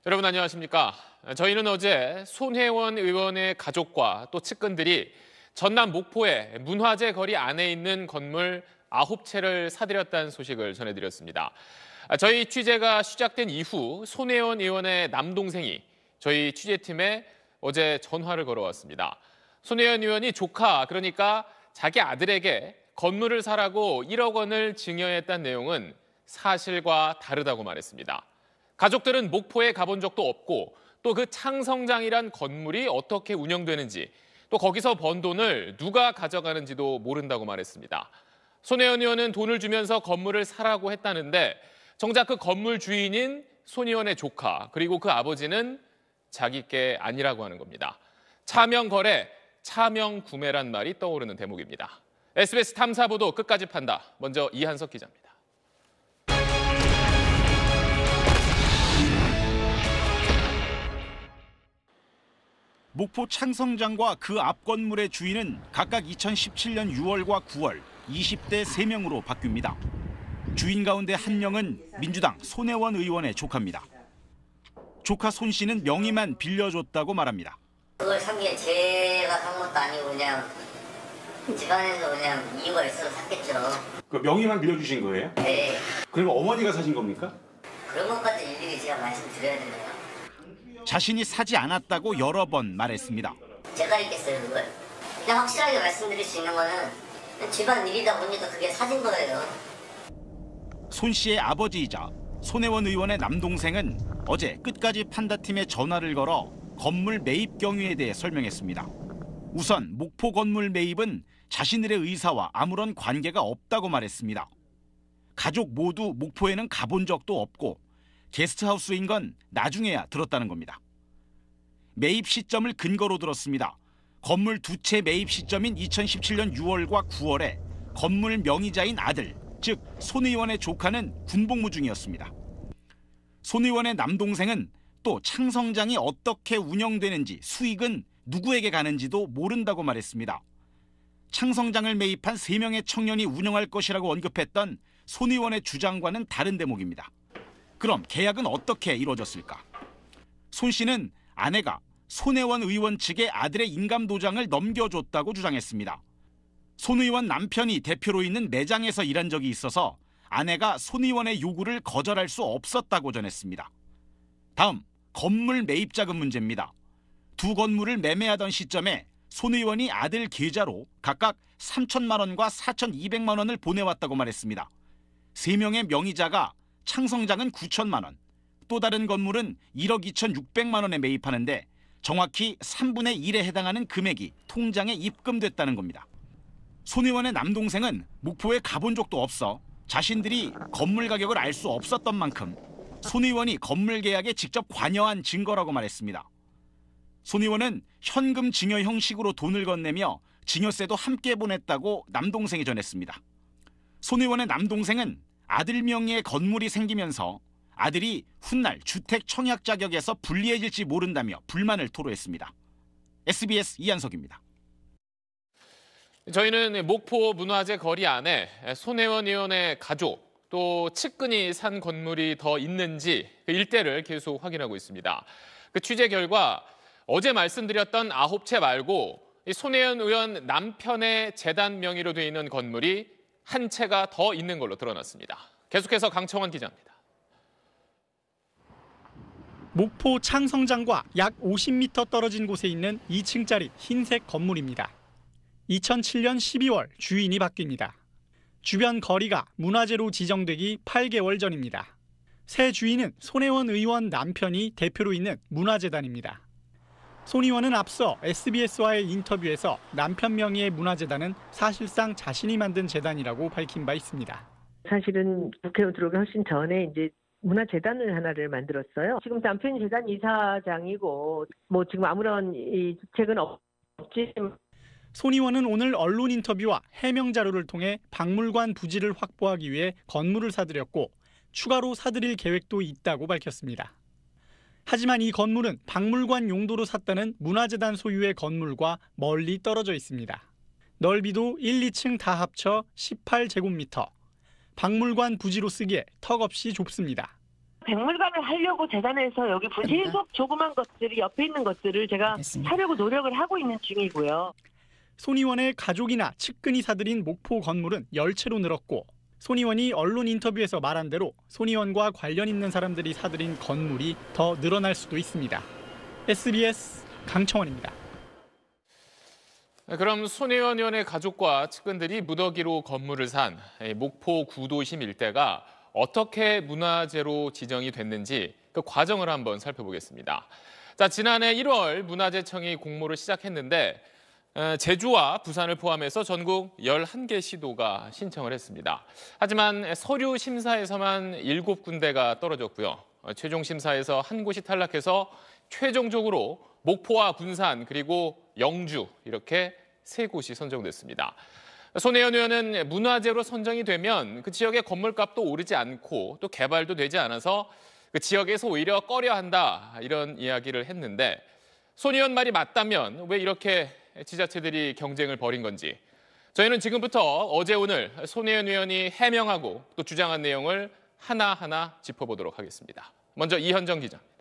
여러분 안녕하십니까? 저희는 어제 손혜원 의원의 가족과 또 측근들이 전남 목포의 문화재 거리 안에 있는 건물 9채를 사들였다는 소식을 전해드렸습니다. 저희 취재가 시작된 이후 손혜원 의원의 남동생이 저희 취재팀에 어제 전화를 걸어왔습니다. 손혜원 의원이 조카, 그러니까 자기 아들에게 건물을 사라고 1억 원을 증여했다는 내용은 사실과 다르다고 말했습니다. 가족들은 목포에 가본 적도 없고 또 그 창성장이란 건물이 어떻게 운영되는지 또 거기서 번 돈을 누가 가져가는지도 모른다고 말했습니다. 손혜원 의원은 돈을 주면서 건물을 사라고 했다는데 정작 그 건물 주인인 손 의원의 조카 그리고 그 아버지는 자기 게 아니라고 하는 겁니다. 차명 거래, 차명 구매란 말이 떠오르는 대목입니다. SBS 탐사보도 끝까지 판다. 먼저 이한석 기자입니다. 목포 창성장과 그 앞 건물의 주인은 각각 2017년 6월과 9월 20대 3명으로 바뀝니다. 주인 가운데 한 명은 민주당 손혜원 의원의 조카입니다. 조카 손 씨는 명의만 빌려줬다고 말합니다. 그걸 산 게 제가 산 것도 아니고 그냥 집안에서 그냥 이유가 있어서 샀겠죠. 그 명의만 빌려주신 거예요? 네. 그리고 어머니가 사신 겁니까? 그런 것까지 일일이 제가 말씀드려야 되나요? 자신이 사지 않았다고 여러 번 말했습니다. 제가 있겠어요 그걸. 그냥 확실하게 말씀드릴 수 있는 거는 집안 일이다 보니까 그게 사진 거예요. 손 씨의 아버지이자 손혜원 의원의 남동생은 어제 끝까지 판다팀에 전화를 걸어 건물 매입 경위에 대해 설명했습니다. 우선 목포 건물 매입은 자신들의 의사와 아무런 관계가 없다고 말했습니다. 가족 모두 목포에는 가본 적도 없고 게스트하우스인 건 나중에야 들었다는 겁니다. 매입 시점을 근거로 들었습니다. 건물 두 채 매입 시점인 2017년 6월과 9월에 건물 명의자인 아들, 즉 손 의원의 조카는 군복무 중이었습니다. 손 의원의 남동생은 또 창성장이 어떻게 운영되는지 수익은 누구에게 가는지도 모른다고 말했습니다. 창성장을 매입한 3명의 청년이 운영할 것이라고 언급했던 손 의원의 주장과는 다른 대목입니다. 그럼 계약은 어떻게 이루어졌을까? 손 씨는 아내가 손혜원 의원 측에 아들의 인감도장을 넘겨줬다고 주장했습니다. 손 의원 남편이 대표로 있는 매장에서 일한 적이 있어서 아내가 손 의원의 요구를 거절할 수 없었다고 전했습니다. 다음, 건물 매입자금 문제입니다. 두 건물을 매매하던 시점에 손 의원이 아들 계좌로 각각 3천만 원과 4,200만 원을 보내왔다고 말했습니다. 3명의 명의자가 창성장은 9천만 원, 또 다른 건물은 1억 2,600만 원에 매입하는데 정확히 3분의 1에 해당하는 금액이 통장에 입금됐다는 겁니다. 손 의원의 남동생은 목포에 가본 적도 없어 자신들이 건물 가격을 알 수 없었던 만큼 손 의원이 건물 계약에 직접 관여한 증거라고 말했습니다. 손 의원은 현금 증여 형식으로 돈을 건네며 증여세도 함께 보냈다고 남동생이 전했습니다. 손 의원의 남동생은 아들 명의의 건물이 생기면서 아들이 훗날 주택 청약 자격에서 불리해질지 모른다며 불만을 토로했습니다. SBS 이한석입니다. 저희는 목포 문화재 거리 안에 손혜원 의원의 가족 또 측근이 산 건물이 더 있는지 그 일대를 계속 확인하고 있습니다. 그 취재 결과 어제 말씀드렸던 9채 말고 손혜원 의원 남편의 재단 명의로 돼 있는 건물이 한 채가 더 있는 걸로 드러났습니다. 계속해서 강청원 기자입니다. 목포 창성장과 약 50m 떨어진 곳에 있는 2층짜리 흰색 건물입니다. 2007년 12월 주인이 바뀝니다. 주변 거리가 문화재로 지정되기 8개월 전입니다. 새 주인은 손혜원 의원 남편이 대표로 있는 문화재단입니다. 손 의원은 앞서 SBS와의 인터뷰에서 남편 명의의 문화재단은 사실상 자신이 만든 재단이라고 밝힌 바 있습니다. 사실은 국회의원 들어오기 훨씬 전에 이제 문화재단을 하나를 만들었어요. 지금 남편이 재단 이사장이고 지금 아무런 이 주택은 없지. 손 의원은 오늘 언론 인터뷰와 해명 자료를 통해 박물관 부지를 확보하기 위해 건물을 사들였고 추가로 사들일 계획도 있다고 밝혔습니다. 하지만 이 건물은 박물관 용도로 샀다는 문화재단 소유의 건물과 멀리 떨어져 있습니다. 넓이도 1, 2층 다 합쳐 18제곱미터. 박물관 부지로 쓰기에 턱없이 좁습니다. 백물관을 하려고 재단에서 여기 계속 조그만 것들이 옆에 있는 것들을 제가 사려고 노력을 하고 있는 중이고요. 손 의원의 가족이나 측근이 사들인 목포 건물은 10채로 늘었고 손 의원이 언론 인터뷰에서 말한 대로 손 의원과 관련 있는 사람들이 사들인 건물이 더 늘어날 수도 있습니다. SBS 강청원입니다. 그럼 손 의원의 가족과 측근들이 무더기로 건물을 산 목포 구도심 일대가 어떻게 문화재로 지정이 됐는지 그 과정을 한번 살펴보겠습니다. 자, 지난해 1월 문화재청이 공모를 시작했는데 제주와 부산을 포함해서 전국 11개 시도가 신청을 했습니다. 하지만 서류 심사에서만 7군데가 떨어졌고요. 최종 심사에서 한 곳이 탈락해서 최종적으로 목포와 군산 그리고 영주 이렇게 3곳이 선정됐습니다. 손혜원 의원은 문화재로 선정이 되면 그 지역의 건물값도 오르지 않고 또 개발도 되지 않아서 그 지역에서 오히려 꺼려한다 이런 이야기를 했는데 손 의원 말이 맞다면 왜 이렇게 지자체들이 경쟁을 벌인 건지 저희는 지금부터 어제 오늘 손혜원 의원이 해명하고 또 주장한 내용을 하나하나 짚어보도록 하겠습니다. 먼저 이현정 기자입니다.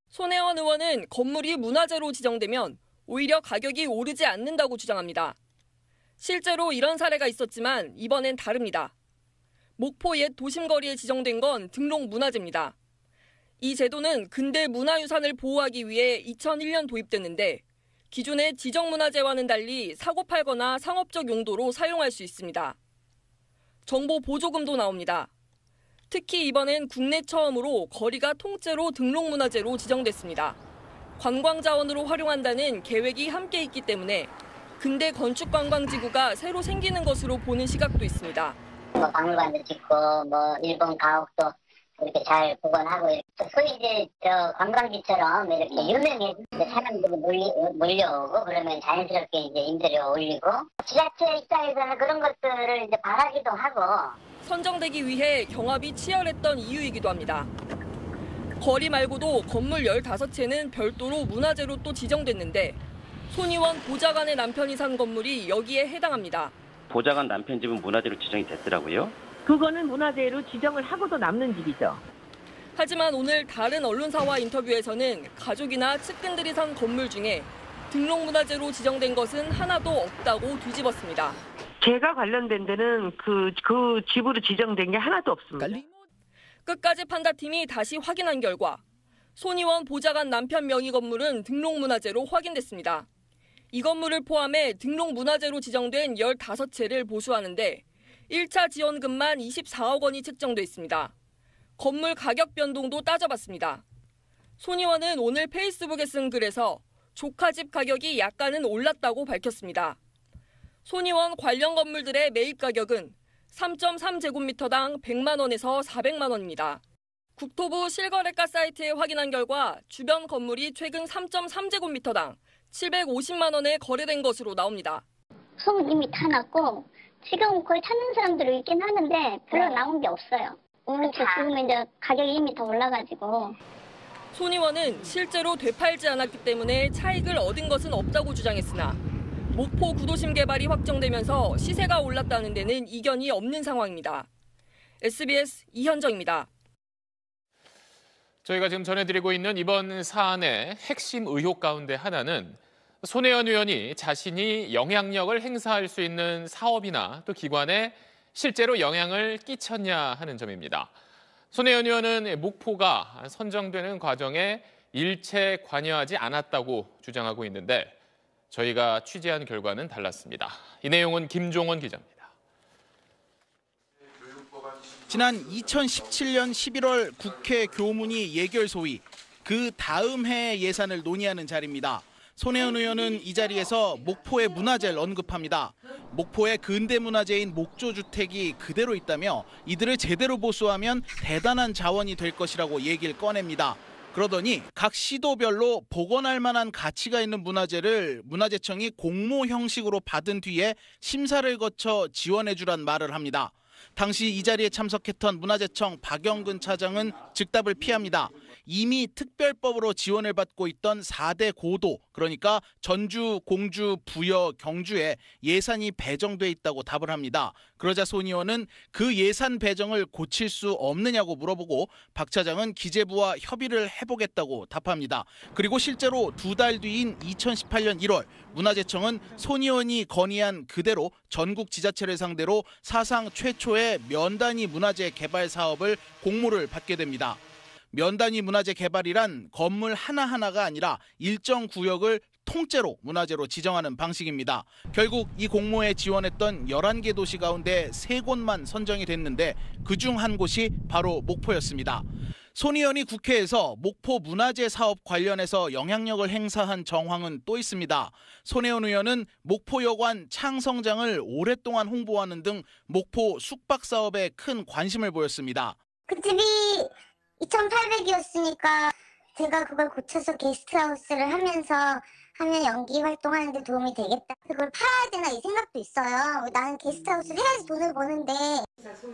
손혜원 의원은 건물이 문화재로 지정되면 오히려 가격이 오르지 않는다고 주장합니다. 실제로 이런 사례가 있었지만 이번엔 다릅니다. 목포 옛 도심거리에 지정된 건 등록문화재입니다. 이 제도는 근대 문화유산을 보호하기 위해 2001년 도입됐는데 기존의 지정문화재와는 달리 사고 팔거나 상업적 용도로 사용할 수 있습니다. 정보 보조금도 나옵니다. 특히 이번엔 국내 처음으로 거리가 통째로 등록문화재로 지정됐습니다. 관광자원으로 활용한다는 계획이 함께 있기 때문에 근대 건축관광지구가 새로 생기는 것으로 보는 시각도 있습니다. 박물관도 짓고 일본 가옥도 이렇게 잘 복원하고 소위 이제 관광지처럼 이렇게 유명해 사람들이 몰려오고 그러면 자연스럽게 이제 임대료가 올리고 지자체 입장에서는 그런 것들을 이제 바라기도 하고 선정되기 위해 경합이 치열했던 이유이기도 합니다. 거리 말고도 건물 15채는 별도로 문화재로 또 지정됐는데 손 의원 보좌관의 남편이 산 건물이 여기에 해당합니다. 보좌관 남편 집은 문화재로 지정이 됐더라고요. 그거는 문화재로 지정을 하고도 남는 집이죠. 하지만 오늘 다른 언론사와 인터뷰에서는 가족이나 측근들이 산 건물 중에 등록문화재로 지정된 것은 하나도 없다고 뒤집었습니다. 제가 관련된 데는 그 집으로 지정된 게 하나도 없습니다. 끝까지 판다팀이 다시 확인한 결과 손 의원 보좌관 남편 명의 건물은 등록문화재로 확인됐습니다. 이 건물을 포함해 등록문화재로 지정된 15채를 보수하는데 1차 지원금만 24억 원이 책정돼 있습니다. 건물 가격 변동도 따져봤습니다. 손 의원은 오늘 페이스북에 쓴 글에서 조카집 가격이 약간은 올랐다고 밝혔습니다. 손 의원 관련 건물들의 매입 가격은 3.3제곱미터당 100만 원에서 400만 원입니다. 국토부 실거래가 사이트에 확인한 결과 주변 건물이 최근 3.3제곱미터당 750만 원에 거래된 것으로 나옵니다. 소문 이미 다 났고 지금 거의 찾는 사람들이 있긴 하는데 별로 나온 게 없어요. 오늘 지금 이제 가격이 이미 더 올라가지고. 손 의원은 실제로 되팔지 않았기 때문에 차익을 얻은 것은 없다고 주장했으나 목포 구도심 개발이 확정되면서 시세가 올랐다는 데는 이견이 없는 상황입니다. SBS 이현정입니다. 저희가 지금 전해드리고 있는 이번 사안의 핵심 의혹 가운데 하나는 손혜원 의원이 자신이 영향력을 행사할 수 있는 사업이나 또 기관에 실제로 영향을 끼쳤냐 하는 점입니다. 손혜원 의원은 목포가 선정되는 과정에 일체 관여하지 않았다고 주장하고 있는데 저희가 취재한 결과는 달랐습니다. 이 내용은 김종원 기자입니다. 지난 2017년 11월 국회 교문위 예결소위 그 다음 해 예산을 논의하는 자리입니다. 손혜원 의원은 이 자리에서 목포의 문화재를 언급합니다. 목포의 근대문화재인 목조주택이 그대로 있다며 이들을 제대로 보수하면 대단한 자원이 될 것이라고 얘기를 꺼냅니다. 그러더니 각 시도별로 복원할 만한 가치가 있는 문화재를 문화재청이 공모 형식으로 받은 뒤에 심사를 거쳐 지원해주란 말을 합니다. 당시 이 자리에 참석했던 문화재청 박영근 차장은 즉답을 피합니다. 이미 특별법으로 지원을 받고 있던 4대 고도, 그러니까 전주, 공주, 부여, 경주에 예산이 배정돼 있다고 답을 합니다. 그러자 손 의원은 그 예산 배정을 고칠 수 없느냐고 물어보고 박 차장은 기재부와 협의를 해보겠다고 답합니다. 그리고 실제로 2달 뒤인 2018년 1월 문화재청은 손 의원이 건의한 그대로 전국 지자체를 상대로 사상 최초의 면단위 문화재 개발 사업을 공모를 받게 됩니다. 면단위 문화재 개발이란 건물 하나하나가 아니라 일정 구역을 통째로 문화재로 지정하는 방식입니다. 결국 이 공모에 지원했던 11개 도시 가운데 3곳만 선정이 됐는데 그중 한 곳이 바로 목포였습니다. 손 의원이 국회에서 목포 문화재 사업 관련해서 영향력을 행사한 정황은 또 있습니다. 손혜원 의원은 목포여관 창성장을 오랫동안 홍보하는 등 목포 숙박 사업에 큰 관심을 보였습니다. 그 집이 2,800이었으니까 제가 그걸 고쳐서 게스트하우스를 하면 연기 활동하는 데 도움이 되겠다. 그걸 팔아야 되나 이 생각도 있어요. 나는 게스트하우스를 해야지 돈을 버는데.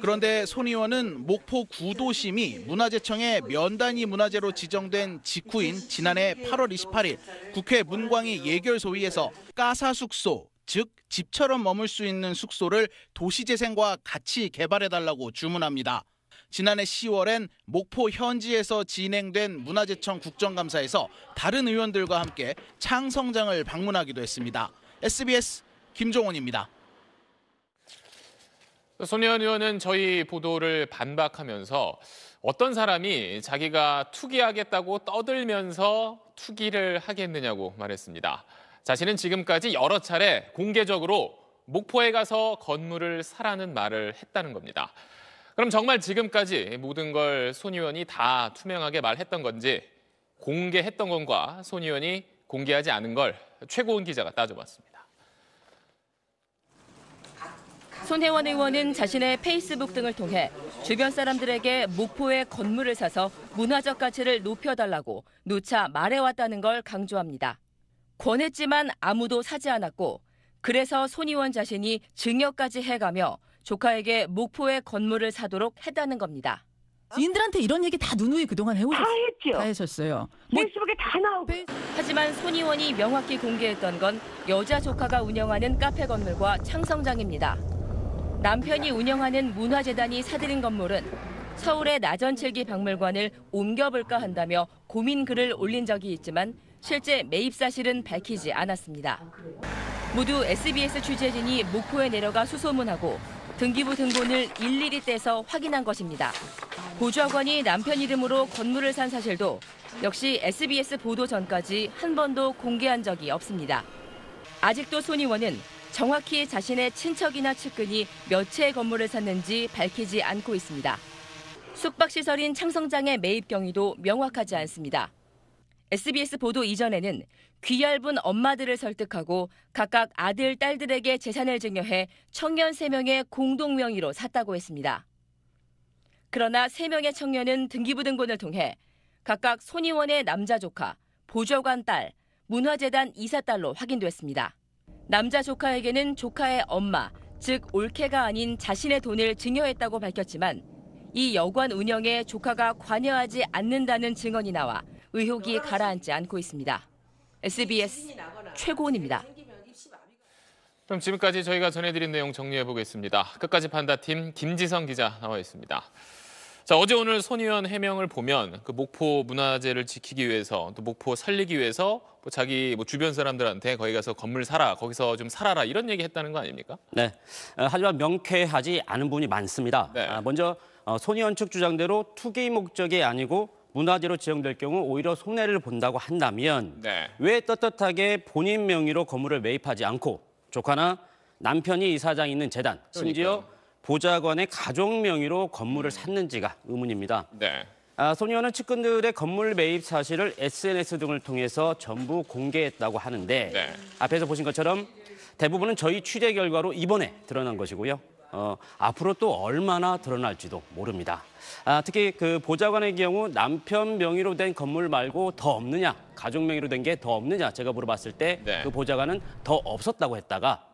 그런데 손 의원은 목포 구도심이 문화재청의 면단위 문화재로 지정된 직후인 지난해 8월 28일 국회 문광희 예결소위에서 가사숙소, 즉 집처럼 머물 수 있는 숙소를 도시재생과 같이 개발해달라고 주문합니다. 지난해 10월엔 목포 현지에서 진행된 문화재청 국정감사에서 다른 의원들과 함께 창성장을 방문하기도 했습니다. SBS 김종원입니다. 손혜원 의원은 저희 보도를 반박하면서 어떤 사람이 자기가 투기하겠다고 떠들면서 투기를 하겠느냐고 말했습니다. 자신은 지금까지 여러 차례 공개적으로 목포에 가서 건물을 사라는 말을 했다는 겁니다. 그럼 정말 지금까지 모든 걸 손 의원이 다 투명하게 말했던 건지, 공개했던 건과 손 의원이 공개하지 않은 걸 최고은 기자가 따져봤습니다. 손혜원 의원은 자신의 페이스북 등을 통해 주변 사람들에게 목포에 건물을 사서 문화적 가치를 높여달라고 누차 말해왔다는 걸 강조합니다. 권했지만 아무도 사지 않았고, 그래서 손 의원 자신이 증여까지 해가며 조카에게 목포에 건물을 사도록 했다는 겁니다. 지인들한테 이런 얘기 다 누누이 그동안 해오셨어요? 다 했죠. 다 하셨어요. 페이스북에 다 나오고. 하지만 손 의원이 명확히 공개했던 건 여자 조카가 운영하는 카페 건물과 창성장입니다. 남편이 운영하는 문화재단이 사들인 건물은 서울의 나전칠기 박물관을 옮겨볼까 한다며 고민 글을 올린 적이 있지만 실제 매입 사실은 밝히지 않았습니다. 모두 SBS 취재진이 목포에 내려가 수소문하고 등기부 등본을 일일이 떼서 확인한 것입니다. 보좌관이 남편 이름으로 건물을 산 사실도 역시 SBS 보도 전까지 한 번도 공개한 적이 없습니다. 아직도 손 의원은 정확히 자신의 친척이나 측근이 몇 채의 건물을 샀는지 밝히지 않고 있습니다. 숙박시설인 창성장의 매입 경위도 명확하지 않습니다. SBS 보도 이전에는 귀얇은 엄마들을 설득하고 각각 아들, 딸들에게 재산을 증여해 청년 3명의 공동 명의로 샀다고 했습니다. 그러나 3명의 청년은 등기부 등본을 통해 각각 손 의원의 남자 조카, 보좌관 딸, 문화재단 이사 딸로 확인됐습니다. 남자 조카에게는 조카의 엄마, 즉 올케가 아닌 자신의 돈을 증여했다고 밝혔지만 이 여관 운영에 조카가 관여하지 않는다는 증언이 나와 의혹이 가라앉지 않고 있습니다. SBS 최고은입니다. 그럼 지금까지 저희가 전해드린 내용 정리해보겠습니다. 끝까지 판다팀 김지성 기자 나와 있습니다. 자, 어제 오늘 손 의원 해명을 보면 그 목포 문화재를 지키기 위해서 또 목포 살리기 위해서 자기 주변 사람들한테 거기 가서 건물 사라, 거기서 좀 살아라 이런 얘기 했다는 거 아닙니까? 네. 하지만 명쾌하지 않은 부분이 많습니다. 네. 먼저 손 의원 측 주장대로 투기 목적이 아니고 문화재로 지정될 경우 오히려 손해를 본다고 한다면 네. 왜 떳떳하게 본인 명의로 건물을 매입하지 않고 조카나 남편이 이사장이 있는 재단, 심지어 보좌관의 가족 명의로 건물을 샀는지가 의문입니다. 네. 손 의원은 측근들의 건물 매입 사실을 SNS 등을 통해서 전부 공개했다고 하는데 네. 앞에서 보신 것처럼 대부분은 저희 취재 결과로 이번에 드러난 것이고요. 앞으로 또 얼마나 드러날지도 모릅니다. 특히 그 보좌관의 경우 남편 명의로 된 건물 말고 더 없느냐, 가족 명의로 된 게 더 없느냐 제가 물어봤을 때 그 보좌관은 더 없었다고 했다가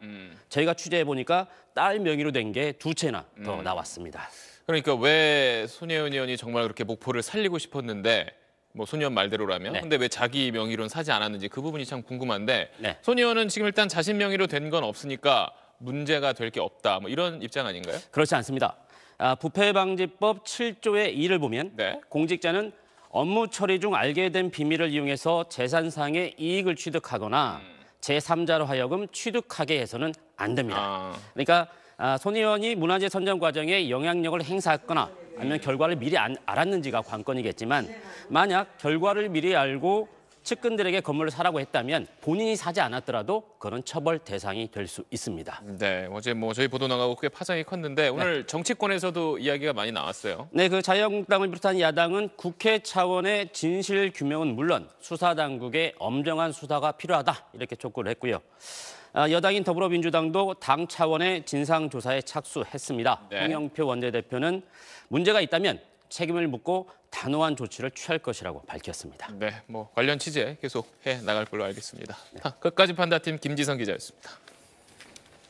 저희가 취재해 보니까 딸 명의로 된 게 2채나 더 나왔습니다. 그러니까 왜 손혜원 의원이 정말 그렇게 목포를 살리고 싶었는데 뭐 손 의원 말대로라면. 네. 근데 왜 자기 명의로는 사지 않았는지 그 부분이 참 궁금한데 네. 손 의원은 지금 일단 자신 명의로 된 건 없으니까 문제가 될 게 없다. 뭐 이런 입장 아닌가요? 그렇지 않습니다. 부패방지법 7조의 2를 보면 네. 공직자는 업무 처리 중 알게 된 비밀을 이용해서 재산상의 이익을 취득하거나 제3자로 하여금 취득하게 해서는 안 됩니다. 그러니까 손 의원이 문화재 선정 과정에 영향력을 행사했거나 아니면 결과를 미리 알았는지가 관건이겠지만 만약 결과를 미리 알고 측근들에게 건물을 사라고 했다면 본인이 사지 않았더라도 그런 처벌 대상이 될 수 있습니다. 네, 어제 뭐 저희 보도 나가고 꽤 파장이 컸는데 오늘 정치권에서도 이야기가 많이 나왔어요. 네, 그 자유한국당을 비롯한 야당은 국회 차원의 진실 규명은 물론 수사 당국의 엄정한 수사가 필요하다 이렇게 촉구를 했고요. 여당인 더불어민주당도 당 차원의 진상조사에 착수했습니다. 네. 홍영표 원내대표는 문제가 있다면 책임을 묻고 단호한 조치를 취할 것이라고 밝혔습니다. 네, 뭐 관련 취재 계속 해 나갈 걸로 알겠습니다. 끝까지 판다팀 김지성 기자였습니다.